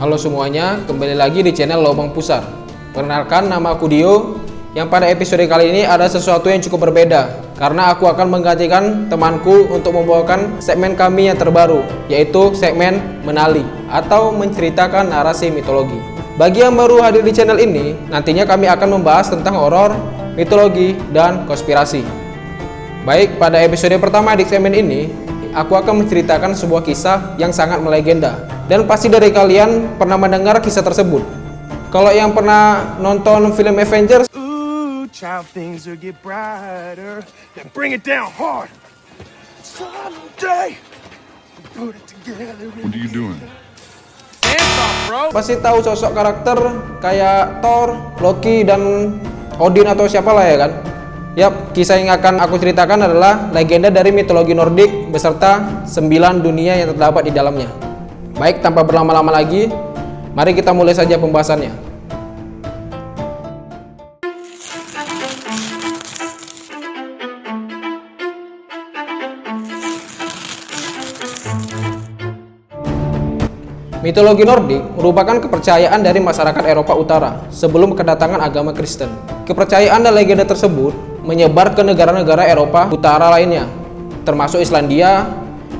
Halo semuanya, kembali lagi di channel Lobang Pusar. Perkenalkan, nama aku Dio. Yang pada episode kali ini ada sesuatu yang cukup berbeda, karena aku akan menggantikan temanku untuk membawakan segmen kami yang terbaru, yaitu segmen Menali atau menceritakan narasi mitologi. Bagi yang baru hadir di channel ini, nantinya kami akan membahas tentang horor, mitologi, dan konspirasi. Baik, pada episode pertama di segmen ini, aku akan menceritakan sebuah kisah yang sangat melegenda. Dan pasti dari kalian pernah mendengar kisah tersebut. Kalau yang pernah nonton film Avengers, child, things will get brighter. Then bring it down hard. Someday, put it together. What are you doing? Hands off, bro. pasti tahu sosok karakter kayak Thor, Loki, dan Odin atau siapalah ya kan. Yap, kisah yang akan aku ceritakan adalah legenda dari mitologi Nordik beserta 9 dunia yang terdapat di dalamnya. Baik, tanpa berlama-lama lagi, mari kita mulai saja pembahasannya. Mitologi Nordik merupakan kepercayaan dari masyarakat Eropa Utara sebelum kedatangan agama Kristen. Kepercayaan dan legenda tersebut menyebar ke negara-negara Eropa Utara lainnya, termasuk Islandia,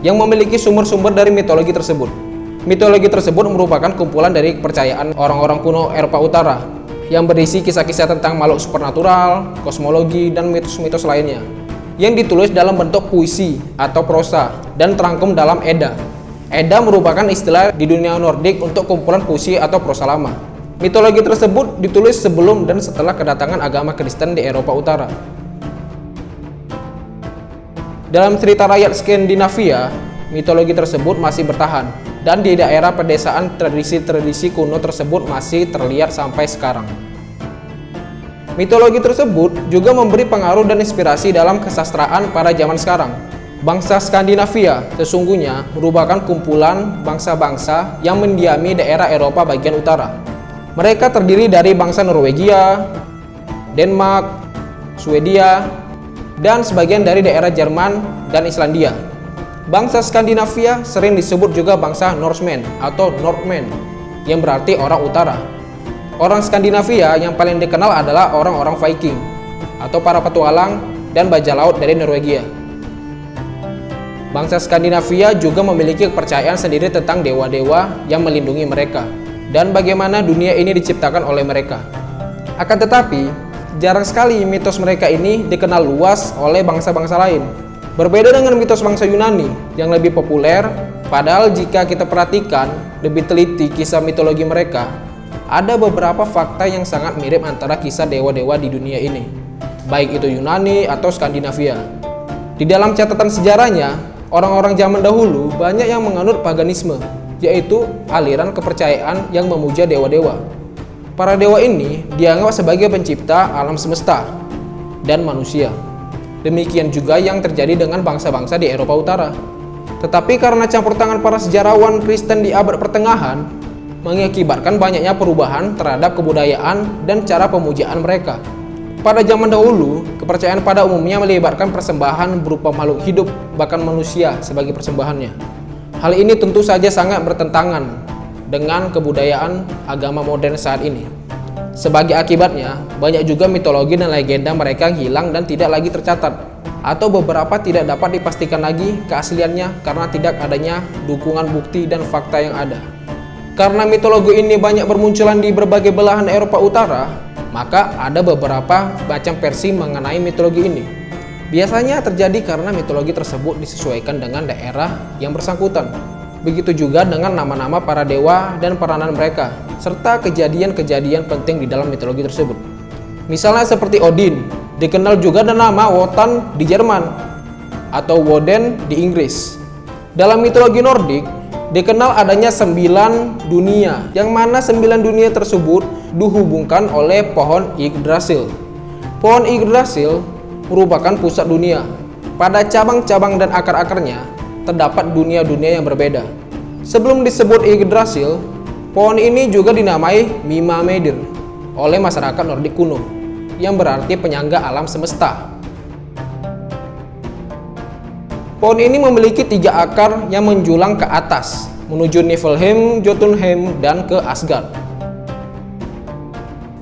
yang memiliki sumber-sumber dari mitologi tersebut. Mitologi tersebut merupakan kumpulan dari kepercayaan orang-orang kuno Eropa Utara yang berisi kisah-kisah tentang makhluk supernatural, kosmologi, dan mitos-mitos lainnya yang ditulis dalam bentuk puisi atau prosa dan terangkum dalam Edda. Edda merupakan istilah di dunia Nordik untuk kumpulan puisi atau prosa lama. Mitologi tersebut ditulis sebelum dan setelah kedatangan agama Kristen di Eropa Utara. Dalam cerita rakyat Skandinavia, mitologi tersebut masih bertahan, dan di daerah pedesaan tradisi-tradisi kuno tersebut masih terlihat sampai sekarang. Mitologi tersebut juga memberi pengaruh dan inspirasi dalam kesastraan pada zaman sekarang. Bangsa Skandinavia sesungguhnya merupakan kumpulan bangsa-bangsa yang mendiami daerah Eropa bagian utara. Mereka terdiri dari bangsa Norwegia, Denmark, Swedia, dan sebagian dari daerah Jerman dan Islandia. Bangsa Skandinavia sering disebut juga bangsa Norsemen atau Northmen, yang berarti orang utara. Orang Skandinavia yang paling dikenal adalah orang-orang Viking atau para petualang dan bajak laut dari Norwegia. Bangsa Skandinavia juga memiliki kepercayaan sendiri tentang dewa-dewa yang melindungi mereka dan bagaimana dunia ini diciptakan oleh mereka. Akan tetapi, jarang sekali mitos mereka ini dikenal luas oleh bangsa-bangsa lain. Berbeda dengan mitos bangsa Yunani yang lebih populer, padahal jika kita perhatikan lebih teliti kisah mitologi mereka, ada beberapa fakta yang sangat mirip antara kisah dewa-dewa di dunia ini, baik itu Yunani atau Skandinavia. Di dalam catatan sejarahnya, orang-orang zaman dahulu banyak yang menganut paganisme, yaitu aliran kepercayaan yang memuja dewa-dewa. Para dewa ini dianggap sebagai pencipta alam semesta dan manusia. Demikian juga yang terjadi dengan bangsa-bangsa di Eropa Utara. Tetapi karena campur tangan para sejarawan Kristen di abad pertengahan, mengakibatkan banyaknya perubahan terhadap kebudayaan dan cara pemujaan mereka. Pada zaman dahulu, kepercayaan pada umumnya melibatkan persembahan berupa makhluk hidup, bahkan manusia sebagai persembahannya. Hal ini tentu saja sangat bertentangan dengan kebudayaan agama modern saat ini. Sebagai akibatnya, banyak juga mitologi dan legenda mereka hilang dan tidak lagi tercatat, atau beberapa tidak dapat dipastikan lagi keasliannya karena tidak adanya dukungan bukti dan fakta yang ada. Karena mitologi ini banyak bermunculan di berbagai belahan Eropa Utara, maka ada beberapa macam versi mengenai mitologi ini. Biasanya terjadi karena mitologi tersebut disesuaikan dengan daerah yang bersangkutan. Begitu juga dengan nama-nama para dewa dan peranan mereka, serta kejadian-kejadian penting di dalam mitologi tersebut. Misalnya seperti Odin, dikenal juga dengan nama Wotan di Jerman, atau Woden di Inggris. Dalam mitologi Nordik, dikenal adanya 9 dunia, yang mana 9 dunia tersebut dihubungkan oleh pohon Yggdrasil. Pohon Yggdrasil merupakan pusat dunia. Pada cabang-cabang dan akar-akarnya, terdapat dunia-dunia yang berbeda. Sebelum disebut Yggdrasil, pohon ini juga dinamai Mimamedir oleh masyarakat Nordik kuno, yang berarti penyangga alam semesta. Pohon ini memiliki 3 akar yang menjulang ke atas, menuju Niflheim, Jotunheim, dan ke Asgard.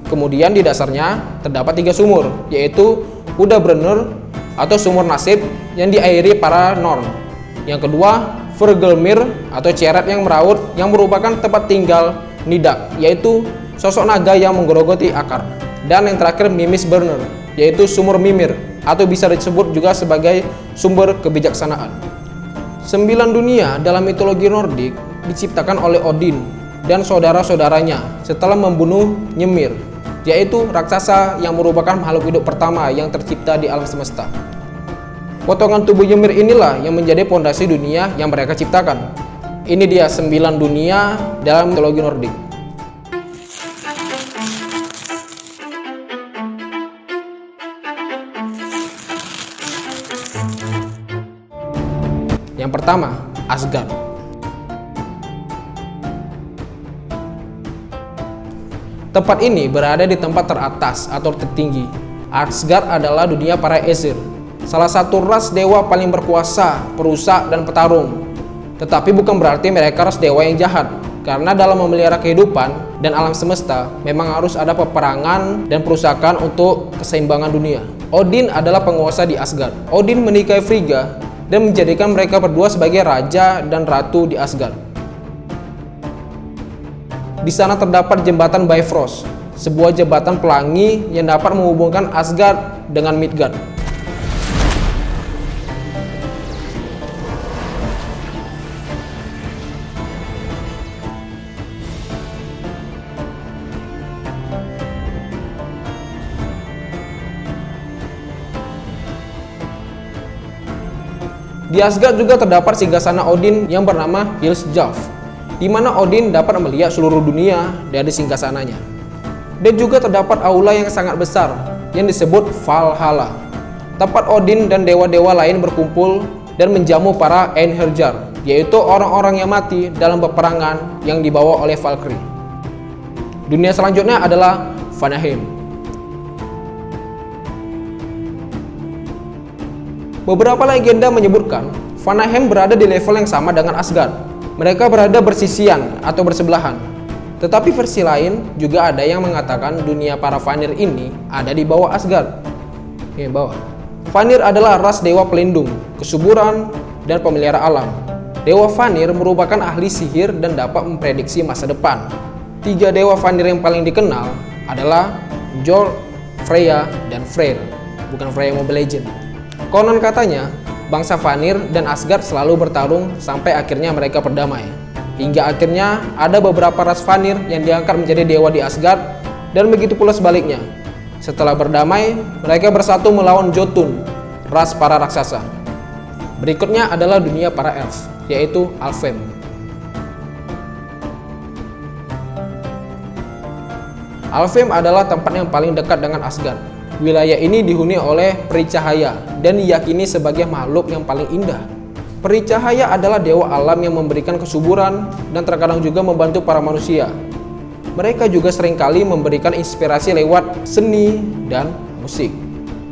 Kemudian di dasarnya terdapat 3 sumur, yaitu Udabrenner atau sumur nasib yang diairi para Norn. Yang kedua, Hvergelmir atau ceret yang meraut yang merupakan tempat tinggal Nidak, yaitu sosok naga yang menggerogoti akar. Dan yang terakhir, Mimisburner, yaitu sumur Mimir atau bisa disebut juga sebagai sumber kebijaksanaan. 9 dunia dalam mitologi Nordik diciptakan oleh Odin dan saudara-saudaranya setelah membunuh Ymir, yaitu raksasa yang merupakan makhluk hidup pertama yang tercipta di alam semesta. Potongan tubuh Ymir inilah yang menjadi pondasi dunia yang mereka ciptakan. Ini dia 9 dunia dalam mitologi Nordik. Yang pertama, Asgard. Tempat ini berada di tempat teratas atau tertinggi. Asgard adalah dunia para Aesir, salah satu ras dewa paling berkuasa, perusak, dan petarung. Tetapi bukan berarti mereka ras dewa yang jahat, karena dalam memelihara kehidupan dan alam semesta memang harus ada peperangan dan perusakan untuk keseimbangan dunia. Odin adalah penguasa di Asgard. Odin menikahi Frigga dan menjadikan mereka berdua sebagai raja dan ratu di Asgard. Di sana terdapat jembatan Bifrost, sebuah jembatan pelangi yang dapat menghubungkan Asgard dengan Midgard. Di Asgard juga terdapat singgasana Odin yang bernama Hillsjalf, di mana Odin dapat melihat seluruh dunia dari singgasananya. Dan juga terdapat aula yang sangat besar yang disebut Valhalla, tempat Odin dan dewa-dewa lain berkumpul dan menjamu para Einherjar, yaitu orang-orang yang mati dalam peperangan yang dibawa oleh Valkyrie. Dunia selanjutnya adalah Vanaheim. Beberapa legenda menyebutkan Vanaheim berada di level yang sama dengan Asgard. Mereka berada bersisian atau bersebelahan. Tetapi versi lain juga ada yang mengatakan dunia para Vanir ini ada di bawah Asgard. Di bawah. Vanir adalah ras dewa pelindung, kesuburan, dan pemelihara alam. Dewa Vanir merupakan ahli sihir dan dapat memprediksi masa depan. 3 dewa Vanir yang paling dikenal adalah Njord, Freya, dan Freyr. Bukan Freya Mobile Legends. Konon katanya, bangsa Vanir dan Asgard selalu bertarung sampai akhirnya mereka berdamai. Hingga akhirnya ada beberapa ras Vanir yang diangkat menjadi dewa di Asgard, dan begitu pula sebaliknya. Setelah berdamai, mereka bersatu melawan Jotun, ras para raksasa. Berikutnya adalah dunia para elf, yaitu Alfheim. Alfheim adalah tempat yang paling dekat dengan Asgard. Wilayah ini dihuni oleh peri cahaya dan diyakini sebagai makhluk yang paling indah. Peri cahaya adalah dewa alam yang memberikan kesuburan dan terkadang juga membantu para manusia. Mereka juga seringkali memberikan inspirasi lewat seni dan musik.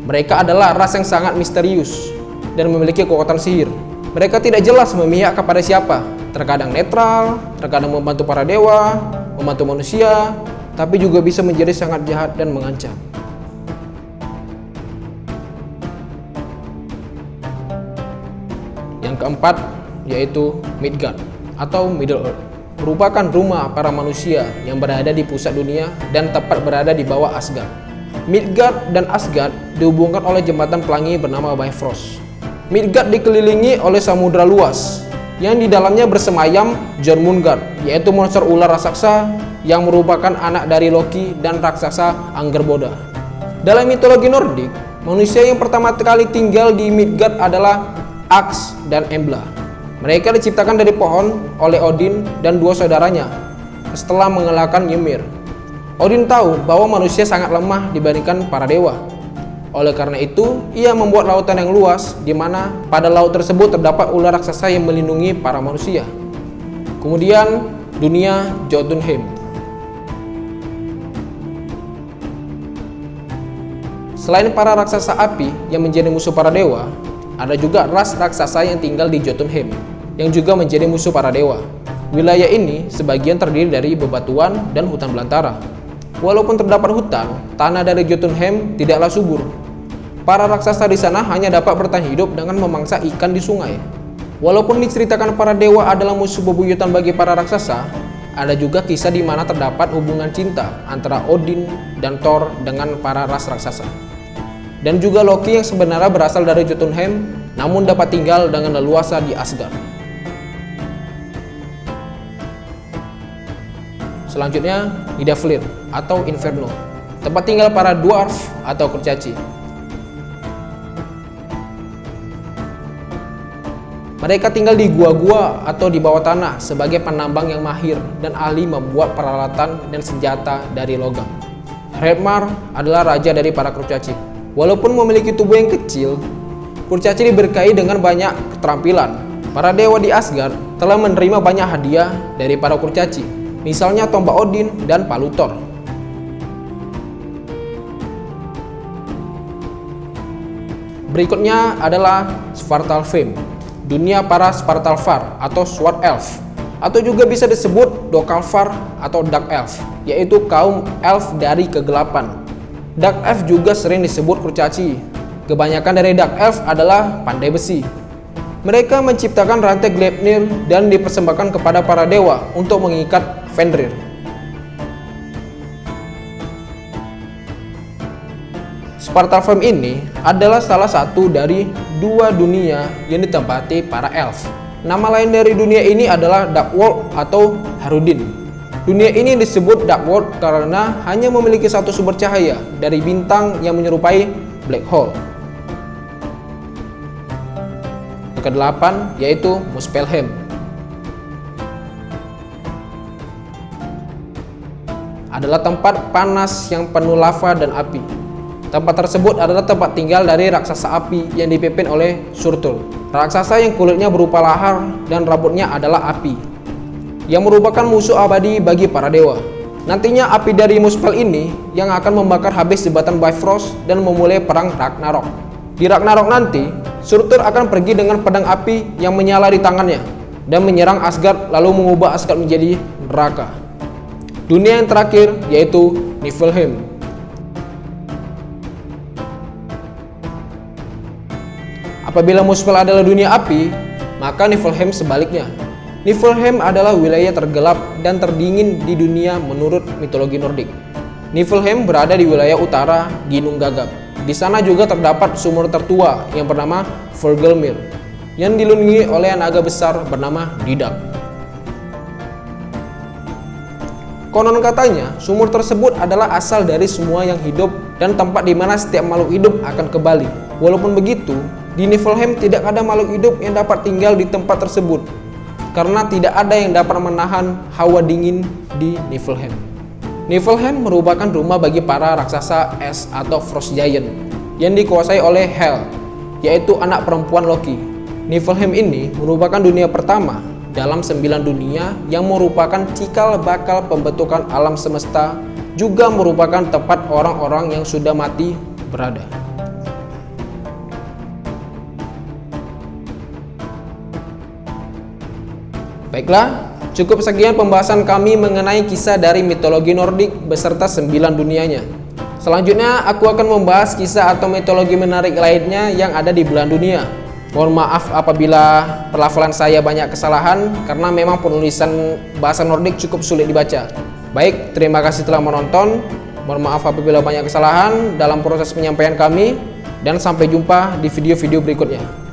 Mereka adalah ras yang sangat misterius dan memiliki kekuatan sihir. Mereka tidak jelas memihak kepada siapa, terkadang netral, terkadang membantu para dewa, membantu manusia, tapi juga bisa menjadi sangat jahat dan mengancam. Yang keempat yaitu Midgard atau Middle Earth, merupakan rumah para manusia yang berada di pusat dunia dan tepat berada di bawah Asgard. Midgard dan Asgard dihubungkan oleh jembatan pelangi bernama Bifrost. Midgard dikelilingi oleh samudra luas yang di dalamnya bersemayam Jormungandr, yaitu monster ular raksasa yang merupakan anak dari Loki dan raksasa Angerboda. Dalam mitologi Nordik, manusia yang pertama kali tinggal di Midgard adalah Aks dan Embla. Mereka diciptakan dari pohon oleh Odin dan 2 saudaranya setelah mengalahkan Ymir. Odin tahu bahwa manusia sangat lemah dibandingkan para dewa. Oleh karena itu, ia membuat lautan yang luas di mana pada laut tersebut terdapat ular raksasa yang melindungi para manusia. Kemudian, dunia Jotunheim. Selain para raksasa api yang menjadi musuh para dewa, ada juga ras raksasa yang tinggal di Jotunheim, yang juga menjadi musuh para dewa. Wilayah ini sebagian terdiri dari bebatuan dan hutan belantara. Walaupun terdapat hutan, tanah dari Jotunheim tidaklah subur. Para raksasa di sana hanya dapat bertahan hidup dengan memangsa ikan di sungai. Walaupun diceritakan para dewa adalah musuh bebuyutan bagi para raksasa, ada juga kisah di mana terdapat hubungan cinta antara Odin dan Thor dengan para ras raksasa. Dan juga Loki yang sebenarnya berasal dari Jotunheim, namun dapat tinggal dengan leluasa di Asgard. Selanjutnya, Nidavellir atau Inferno, tempat tinggal para dwarf atau kurcaci. Mereka tinggal di gua-gua atau di bawah tanah sebagai penambang yang mahir dan ahli membuat peralatan dan senjata dari logam. Hreidmar adalah raja dari para kurcaci. Walaupun memiliki tubuh yang kecil, kurcaci diberkahi dengan banyak keterampilan. Para dewa di Asgard telah menerima banyak hadiah dari para kurcaci, misalnya tombak Odin dan palu Thor. Berikutnya adalah Svartalfheim, dunia para Svartalfar atau Sword Elf, atau juga bisa disebut Dokalfar atau Dark Elf, yaitu kaum elf dari kegelapan. Dark Elf juga sering disebut kurcaci. Kebanyakan dari Dark Elf adalah pandai besi. Mereka menciptakan rantai Gleipnir dan dipersembahkan kepada para dewa untuk mengikat Fenrir. Svartalfheim ini adalah salah satu dari dua dunia yang ditempati para elf. Nama lain dari dunia ini adalah Dark World atau Harudin. Dunia ini disebut Dark World karena hanya memiliki satu sumber cahaya dari bintang yang menyerupai black hole. Yang kedelapan yaitu Muspelheim. Adalah tempat panas yang penuh lava dan api. Tempat tersebut adalah tempat tinggal dari raksasa api yang dipimpin oleh Surtur. Raksasa yang kulitnya berupa lahar dan rambutnya adalah api, yang merupakan musuh abadi bagi para dewa. Nantinya api dari Muspel ini yang akan membakar habis jembatan Bifrost dan memulai perang Ragnarok. Di Ragnarok nanti, Surtur akan pergi dengan pedang api yang menyala di tangannya dan menyerang Asgard lalu mengubah Asgard menjadi neraka. Dunia yang terakhir yaitu Niflheim. Apabila Muspel adalah dunia api, maka Niflheim sebaliknya. Niflheim adalah wilayah tergelap dan terdingin di dunia menurut mitologi Nordik. Niflheim berada di wilayah utara Gunung Gagap. Di sana juga terdapat sumur tertua yang bernama Hvergelmir, yang dilindungi oleh naga besar bernama Didak. Konon katanya, sumur tersebut adalah asal dari semua yang hidup dan tempat di mana setiap makhluk hidup akan kembali. Walaupun begitu, di Niflheim tidak ada makhluk hidup yang dapat tinggal di tempat tersebut, karena tidak ada yang dapat menahan hawa dingin di Niflheim. Niflheim merupakan rumah bagi para raksasa es atau Frost Giant yang dikuasai oleh Hel, yaitu anak perempuan Loki. Niflheim ini merupakan dunia pertama dalam 9 dunia yang merupakan cikal bakal pembentukan alam semesta, juga merupakan tempat orang-orang yang sudah mati berada. Baiklah, cukup sekian pembahasan kami mengenai kisah dari mitologi Nordik beserta 9 dunianya. Selanjutnya, aku akan membahas kisah atau mitologi menarik lainnya yang ada di belahan dunia. Mohon maaf apabila pelafalan saya banyak kesalahan, karena memang penulisan bahasa Nordik cukup sulit dibaca. Baik, terima kasih telah menonton. Mohon maaf apabila banyak kesalahan dalam proses penyampaian kami, dan sampai jumpa di video-video berikutnya.